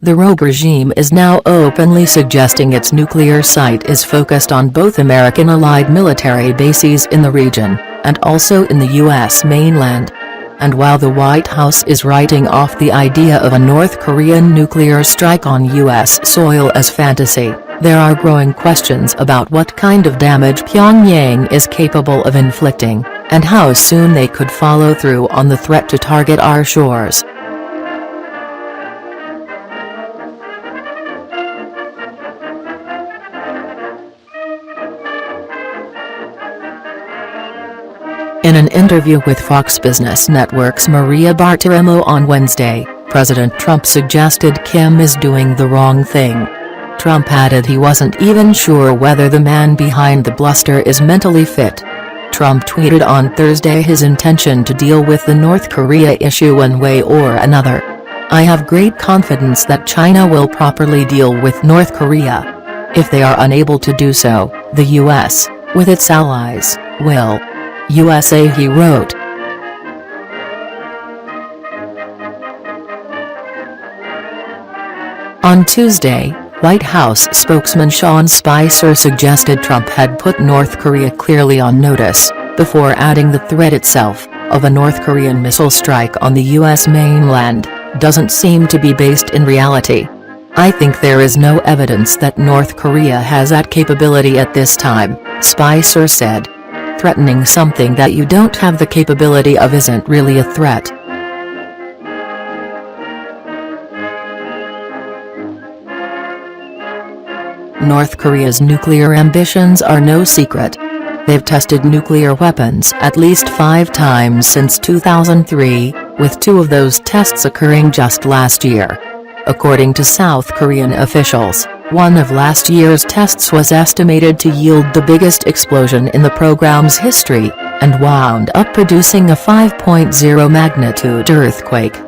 The rogue regime is now openly suggesting its nuclear site is focused on both American allied military bases in the region, and also in the U.S. mainland. And while the White House is writing off the idea of a North Korean nuclear strike on U.S. soil as fantasy, there are growing questions about what kind of damage Pyongyang is capable of inflicting, and how soon they could follow through on the threat to target our shores. In an interview with Fox Business Network's Maria Bartiromo on Wednesday, President Trump suggested Kim is doing the wrong thing. Trump added he wasn't even sure whether the man behind the bluster is mentally fit. Trump tweeted on Thursday his intention to deal with the North Korea issue one way or another. "I have great confidence that China will properly deal with North Korea. If they are unable to do so, the U.S., with its allies, will. USA," he wrote. On Tuesday, White House spokesman Sean Spicer suggested Trump had put North Korea clearly on notice, before adding the threat itself, of a North Korean missile strike on the U.S. mainland, doesn't seem to be based in reality. "I think there is no evidence that North Korea has that capability at this time," Spicer said. "Threatening something that you don't have the capability of isn't really a threat." North Korea's nuclear ambitions are no secret. They've tested nuclear weapons at least 5 times since 2003, with 2 of those tests occurring just last year. According to South Korean officials, one of last year's tests was estimated to yield the biggest explosion in the program's history, and wound up producing a 5.0 magnitude earthquake.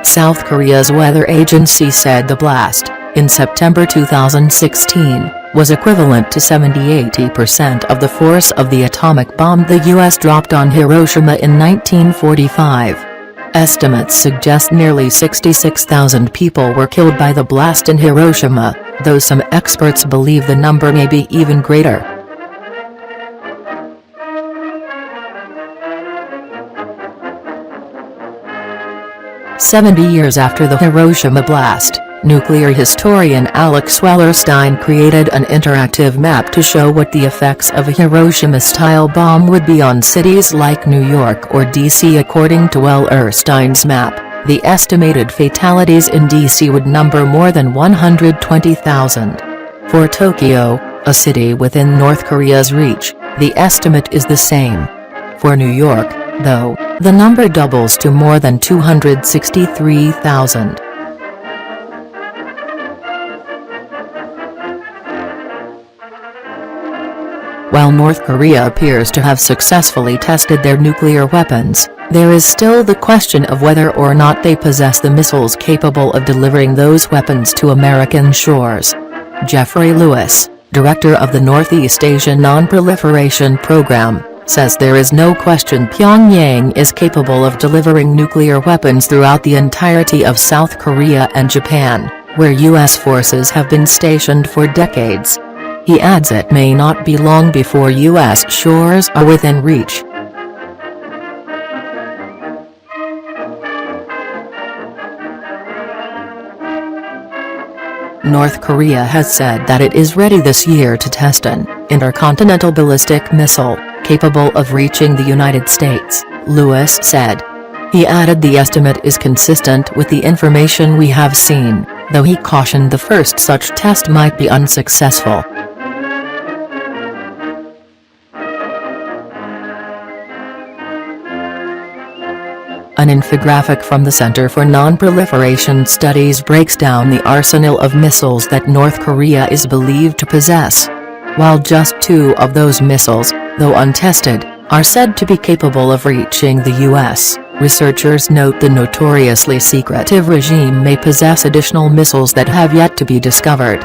South Korea's weather agency said the blast, in September 2016, was equivalent to 70–80% of the force of the atomic bomb the U.S. dropped on Hiroshima in 1945. Estimates suggest nearly 66,000 people were killed by the blast in Hiroshima, though some experts believe the number may be even greater. "70 years after the Hiroshima blast, nuclear historian Alex Wellerstein created an interactive map to show what the effects of a Hiroshima-style bomb would be on cities like New York or D.C. According to Wellerstein's map, the estimated fatalities in D.C. would number more than 120,000. For Tokyo, a city within North Korea's reach, the estimate is the same. For New York, though, the number doubles to more than 263,000. While North Korea appears to have successfully tested their nuclear weapons, there is still the question of whether or not they possess the missiles capable of delivering those weapons to American shores. Jeffrey Lewis, director of the Northeast Asia Non-Proliferation Program, says there is no question Pyongyang is capable of delivering nuclear weapons throughout the entirety of South Korea and Japan, where U.S. forces have been stationed for decades. He adds it may not be long before U.S. shores are within reach. North Korea has said that it is ready this year to test an intercontinental ballistic missile, capable of reaching the United States, Lewis said. He added the estimate is consistent with the information we have seen, though he cautioned the first such test might be unsuccessful. An infographic from the Center for Non-Proliferation Studies breaks down the arsenal of missiles that North Korea is believed to possess. While just 2 of those missiles, though untested, are said to be capable of reaching the U.S., researchers note the notoriously secretive regime may possess additional missiles that have yet to be discovered.